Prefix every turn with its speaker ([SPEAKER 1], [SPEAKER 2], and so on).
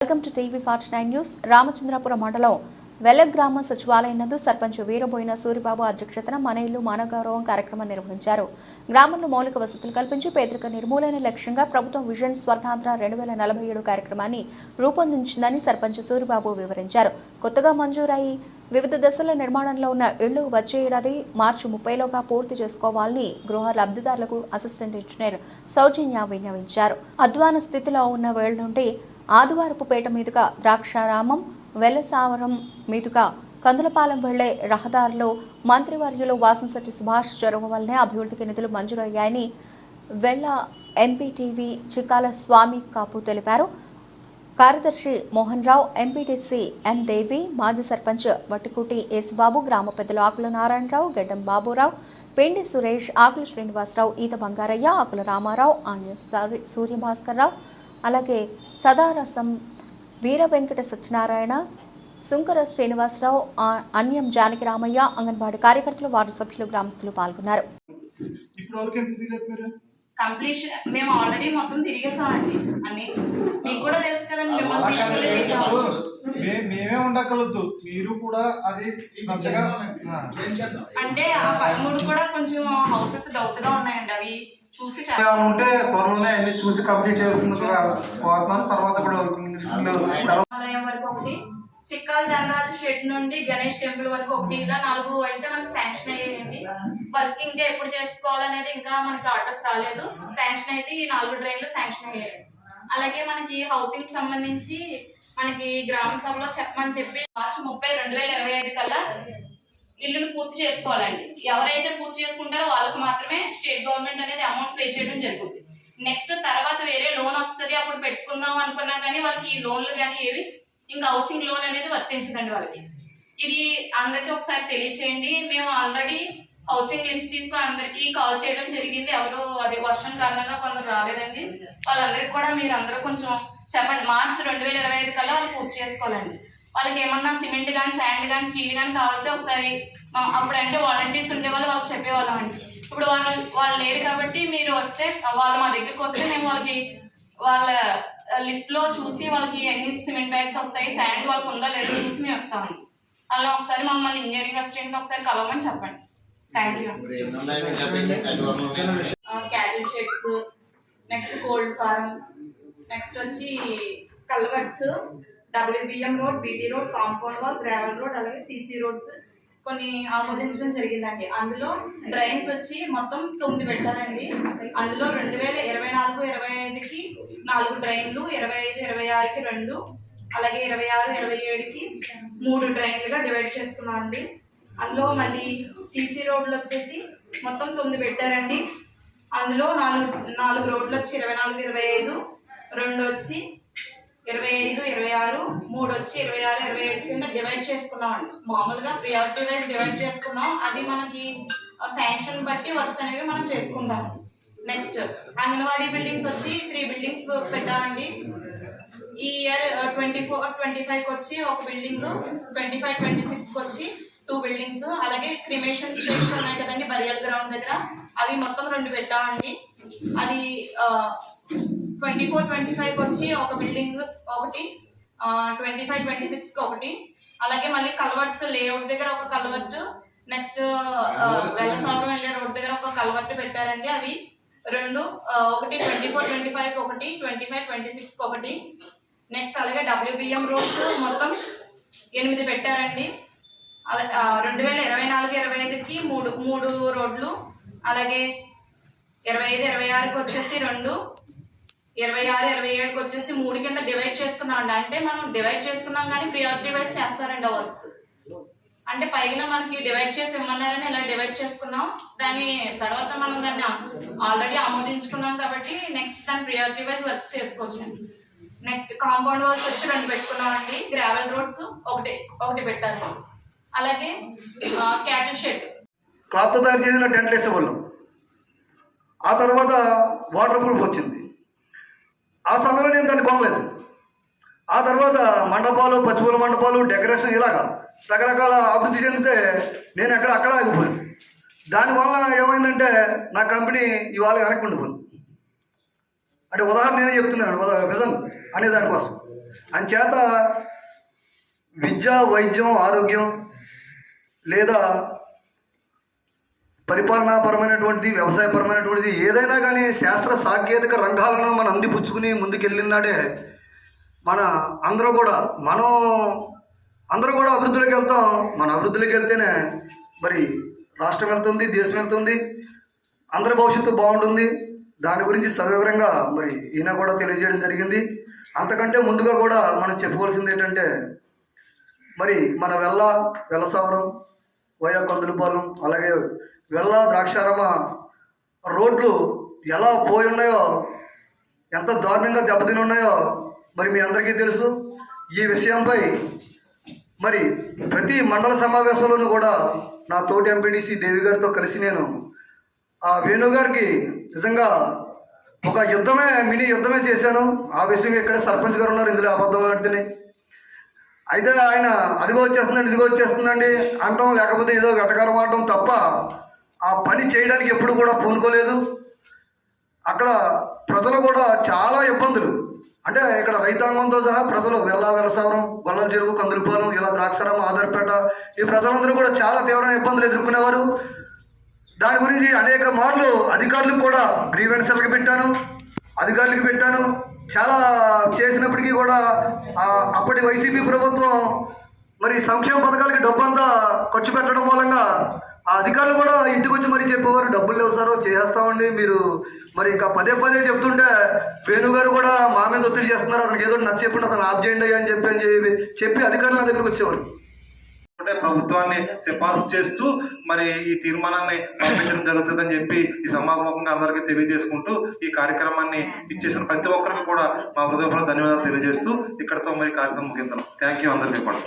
[SPEAKER 1] Welcome to TV 49 news. Ramachandrapuram మండలం వెల్లగ్రామ సచివాలయం నందు సర్పంచ్ వీరబోయిన సూరిబాబు అధ్యక్షతన మన ఇల్లు మన గౌరవం కార్యక్రమం నిర్వహించారు. గ్రామంలో మౌలిక వసతులు కల్పించి పేదరిక నిర్మూలన లక్ష్యంగా ప్రభుత్వం విజన్ స్వర్ణాంధ్ర 2047 కార్యక్రమాన్ని రూపొందించిందని సర్పంచ్ సూరిబాబు వివరించారు. కొత్తగా మంజూరై వివిధ దశల నిర్మాణంలో ఉన్న ఇళ్లు వచ్చే ఏడాది మార్చి 30లోగా పూర్తి చేసుకోవాలని గృహ లబ్ధిదారులకు అసిస్టెంట్ ఇంజనీర్ సౌజన్య విన్నవించారు. అధ్వాన స్థితిలో ఉన్న వేళ నుండి ఆదివారపుపేట మీదుగా ద్రాక్షారామం వెల్లసావరం మీదుగా కందులపాలెం వెళ్లే రహదారిలో మంత్రివర్యులు వాసంశెట్టి సుభాష్ చొరవ వల్లనే అభివృద్ధికి నిధులు మంజూరయ్యాయని వెళ్ల ఎంపీటీవీ చిక్కాల స్వామి కాపు తెలిపారు. కార్యదర్శి మోహన్ రావు, ఎంపీటీసీ ఎన్ దేవి, మాజీ సర్పంచ్ వట్టికుటి యేసుబాబు, గ్రామ పెద్దలు ఆకుల నారాయణరావు, గెడ్డం బాబురావు, పెండి సురేష్, ఆకుల శ్రీనివాసరావు, ఈత బంగారయ్య, ఆకుల రామారావు, ఆన్య సూర్యభాస్కర్ రావు, అలాగే సదారసం వీర వెంకట సత్యనారాయణ, సుంకర శ్రీనివాసరావు, అన్యం జానకి రామయ్య, అంగన్వాడీ కార్యకర్తలు, వార్డు సభ్యులు, గ్రామస్తులు పాల్గొన్నారు.
[SPEAKER 2] కంప్లీషన్ మేము ఆల్రెడీ మొత్తం తిరిగేసామండి. అన్ని మీకు కూడా తెలుసు కదండి.
[SPEAKER 3] మేమే ఉండగలదు, మీరు కూడా అది
[SPEAKER 2] అంటే ఆ 13 కూడా కొంచెం హౌసెస్ డౌట్ గా ఉన్నాయండి. అవి చూసి
[SPEAKER 3] ఉంటే త్వరలోనే అన్ని చూసి కంప్లీట్ చేస్తుంది తర్వాత
[SPEAKER 2] ఆలయం వరకు ఒకటి, చిక్కాల ధనరాజు షెడ్ నుండి గణేష్ టెంపుల్ వరకు ఒకటి, ఇలా 4 అయితే మనకి శాంక్షన్ అయ్యాయండి. వర్క్ ఇంకా ఎప్పుడు చేసుకోవాలనేది ఇంకా మనకి ఆర్డర్స్ రాలేదు. శాంక్షన్ అయితే ఈ 4 డ్రైన్లు శాంక్షన్ అయ్యాయి. అలాగే మనకి హౌసింగ్ సంబంధించి మనకి గ్రామ సభలో చెప్పమని చెప్పి మార్చి 30, 2025 కల్లా ఇల్లును పూర్తి చేసుకోవాలండి. ఎవరైతే పూర్తి చేసుకుంటారో వాళ్ళకి మాత్రమే స్టేట్ గవర్నమెంట్ అనేది అమౌంట్ పే చేయడం జరుగుతుంది. నెక్స్ట్ తర్వాత వేరే లోన్ వస్తుంది, అప్పుడు పెట్టుకుందాం అనుకున్నా కానీ వాళ్ళకి ఈ లోన్లు కానీ ఏవి ఇంకా హౌసింగ్ లోన్ అనేది వర్తించదండి వాళ్ళకి. ఇది అందరికీ ఒకసారి తెలియచేయండి. మేము ఆల్రెడీ హౌసింగ్ లిస్ట్ తీసుకొని అందరికీ కాల్ చేయడం జరిగింది. ఎవరు అది వర్షం కారణంగా కొందరు రాలేదండి. వాళ్ళందరికీ కూడా మీరు అందరూ కొంచెం చెప్పండి. మార్చి 2025 కల్లా వాళ్ళు పూర్తి చేసుకోవాలండి. వాళ్ళకి ఏమన్నా సిమెంట్ కానీ, శాండ్ కానీ, స్టీల్ కానీ కావాలంటే ఒకసారి అప్పుడంటే వాలంటీర్స్ ఉండే వాళ్ళకి చెప్పేవాళ్ళం అండి. ఇప్పుడు వాళ్ళు లేరు కాబట్టి మీరు వస్తే వాళ్ళు మా దగ్గరికి వస్తే మేము వాళ్ళకి వాళ్ళ లిస్ట్ లో చూసి వాళ్ళకి ఎన్ని సిమెంట్ బ్యాగ్స్ వస్తాయి, శాండ్ వాళ్ళకి ఉందా లేదో చూసి మేము వస్తామండి. అలా ఒకసారి మమ్మల్ని ఇంజనీరింగ్ అసిస్టెంట్ ఒకసారి కలవమని చెప్పండి. Thank you. Cattle sheds, next cold farm, next వచ్చి culverts, WBM road, BT road, compound wall, gravel road, అలాగే CC రోడ్స్ కొన్ని ఆమోదించడం జరిగిందండి. అందులో డ్రైన్స్ వచ్చి మొత్తం 9 పెట్టారండి. అందులో 2024-25కి 4 డ్రైన్లు, 25-26కి 2, అలాగే 26-27కి 3 డ్రైన్లుగా డివైడ్ చేసుకున్నాం అండి. అందులో మళ్ళీ CC రోడ్లు వచ్చేసి మొత్తం 9 పెట్టారండి. అందులో 4 రోడ్లు వచ్చి 24-25, 2 వచ్చి 25-26, 3 వచ్చి 26-27 కింద డివైడ్ చేసుకున్నామండి. మామూలుగా ప్రియారిటీ వైజ్ డివైడ్ చేసుకున్నాం. అది మనకి శాంక్షన్ బట్టి వర్క్స్ అనేవి మనం చేసుకుంటాం. నెక్స్ట్ అంగన్వాడీ బిల్డింగ్స్ వచ్చి 3 బిల్డింగ్స్ పెట్టామండి. ఈ ఇయర్ 24-25కి వచ్చి ఒక బిల్డింగ్, 25-26కి వచ్చి 2 బిల్డింగ్స్, అలాగే క్రిమేషన్ షెడ్స్ ఉన్నాయి కదండి బరియల్ గ్రౌండ్ దగ్గర, అవి మొత్తం 2 పెట్టామండి. అది 24-25కి వచ్చి ఒక బిల్డింగ్ ఒకటి, 25-26కి ఒకటి, అలాగే మళ్ళీ కల్వర్ట్స్ లేఅవుట్ దగ్గర ఒక కల్వర్ట్, నెక్స్ట్ వెల్లసావరం వెళ్ళే రోడ్ దగ్గర ఒక కల్వర్ట్ పెట్టారండి. అవి 2, ఒకటి 24-25కి ఒకటి, 25-26కి ఒకటి. నెక్స్ట్ అలాగే WBM రోడ్స్ మొత్తం 8 పెట్టారండి. 2024-25కి 3 రోడ్లు, అలాగే 25-26కి వచ్చేసి 2, 26-27కి వచ్చేసి 3 కింద డివైడ్ చేసుకున్నాం అండి. అంటే మనం డివైడ్ చేసుకున్నాం కానీ ప్రియారిటీ వైజ్ చేస్తారండి ఆ వర్క్స్. అంటే పైన మనకి డివైడ్ చేసి ఇమ్మన్నారని ఇలా డివైడ్ చేసుకున్నాం. దాని తర్వాత మనం దాన్ని ఆల్రెడీ ఆమోదించుకున్నాం కాబట్టి నెక్స్ట్ దాని ప్రియారిటీ వైజ్ వర్క్స్ చేసుకోవచ్చు. నెక్స్ట్ కాంపౌండ్ వాల్స్ వచ్చి 2 పెట్టుకున్నామండి. గ్రావెల్ రోడ్స్ ఒకటి పెట్టారండి. అలాగే క్యాటిల్ షెడ్
[SPEAKER 4] క్లాత్ తయారు చేసిన టెంట్లు వేసేవాళ్ళం. ఆ తర్వాత వాటర్ ప్రూఫ్ వచ్చింది. ఆ సమయంలో నేను దాన్ని కొనలేదు. ఆ తర్వాత మండపాలు, పచ్చిపూల మండపాలు, డెకరేషన్ ఇలాగా రకరకాల అభివృద్ధి చెందితే నేను అక్కడ ఆగిపోయాను. దానివల్ల ఏమైందంటే నా కంపెనీ ఇవాళ వెనక్కి ఉండిపోయింది. అంటే ఉదాహరణ నేనే చెప్తున్నాను, విజన్ అనే దానికోసం. అంచేత విద్య, వైద్యం, ఆరోగ్యం లేదా పరిపాలనాపరమైనటువంటిది, వ్యవసాయపరమైనటువంటిది ఏదైనా కానీ శాస్త్ర సాంకేతిక రంగాలను మనం అందిపుచ్చుకుని ముందుకెళ్ళినాడే మన అందరూ కూడా అభివృద్ధిలోకి వెళ్తాం. మన అభివృద్ధిలోకి వెళ్తేనే మరి రాష్ట్రం వెళ్తుంది, దేశం వెళ్తుంది, అందరి భవిష్యత్తు బాగుంటుంది. దాని గురించి సవివరంగా మరి ఈయన కూడా తెలియజేయడం జరిగింది. అంతకంటే ముందుగా కూడా మనం చెప్పుకోవాల్సింది ఏంటంటే మరి మన వెల్లసావరం, వయా కందులపాలెం, అలాగే వెల్ల ద్రాక్షారామ రోడ్లు ఎలా పోయి ఉన్నాయో, ఎంత దారుణంగా దెబ్బతిని ఉన్నాయో మరి మీ అందరికీ తెలుసు. ఈ విషయంపై మరి ప్రతి మండల సమావేశంలోనూ కూడా నా తోటి ఎంపీడీసీ దేవి గారితో కలిసి నేను ఆ వేణు గారికి నిజంగా ఒక మినీ యుద్ధమే చేశాను. ఆ విషయంగా ఇక్కడే సర్పంచ్ గారు ఉన్నారు, ఇందులో అబద్ధం ఆడితేనే. అయితే ఆయన అదిగో వచ్చేస్తుందండి, ఇదిగో వచ్చేస్తుందండి అంటాం, లేకపోతే ఏదో వెటకారం ఆడటం తప్ప ఆ పని చేయడానికి ఎప్పుడు కూడా పూనుకోలేదు. అక్కడ ప్రజలు కూడా చాలా ఇబ్బందులు, అంటే ఇక్కడ రైతాంగంతో సహా ప్రజలు వెల్లసావరం, గొల్లల చెరువు, కందులపాలెం, ఇలా ద్రాక్షారామ, ఆధారపేట ఈ ప్రజలందరూ కూడా చాలా తీవ్రమైన ఇబ్బందులు ఎదుర్కొనేవారు. దాని గురించి అనేక మార్లు అధికారులకు కూడా గ్రీవెన్సర్లకు పెట్టాను. చాలా చేసినప్పటికీ కూడా అప్పటి వైసీపీ ప్రభుత్వం మరి సంక్షేమ పథకాలకి డబ్బంతా ఖర్చు పెట్టడం మూలంగా ఆ అధికారులు కూడా ఇంటికి వచ్చి మరీ చెప్పేవారు, డబ్బులు లేవు సార్, చేస్తామండి మీరు. మరి ఇంకా పదే చెప్తుంటే వేణు గారు కూడా మా మీద ఒత్తిడి చేస్తున్నారు, అతనికి ఏదో నచ్చ చెప్పండి, అతను ఆఫ్ చేయండి అని చెప్పి అధికారులు నా దగ్గరకు వచ్చేవారు.
[SPEAKER 3] ప్రభుత్వాన్ని సిఫార్సు చేస్తూ మరి ఈ తీర్మానాన్ని పంపించడం జరుగుతుందని చెప్పి ఈ సమాగమంగా అందరికీ తెలియజేసుకుంటూ ఈ కార్యక్రమాన్ని ఇచ్చేసిన ప్రతి ఒక్కరికి కూడా మా హృదయపూర్వక ధన్యవాదాలు తెలియజేస్తూ ఇక్కడతో మరి కార్యక్రమం ముగిద్దాం. థ్యాంక్ యూ అందరికీ కూడా.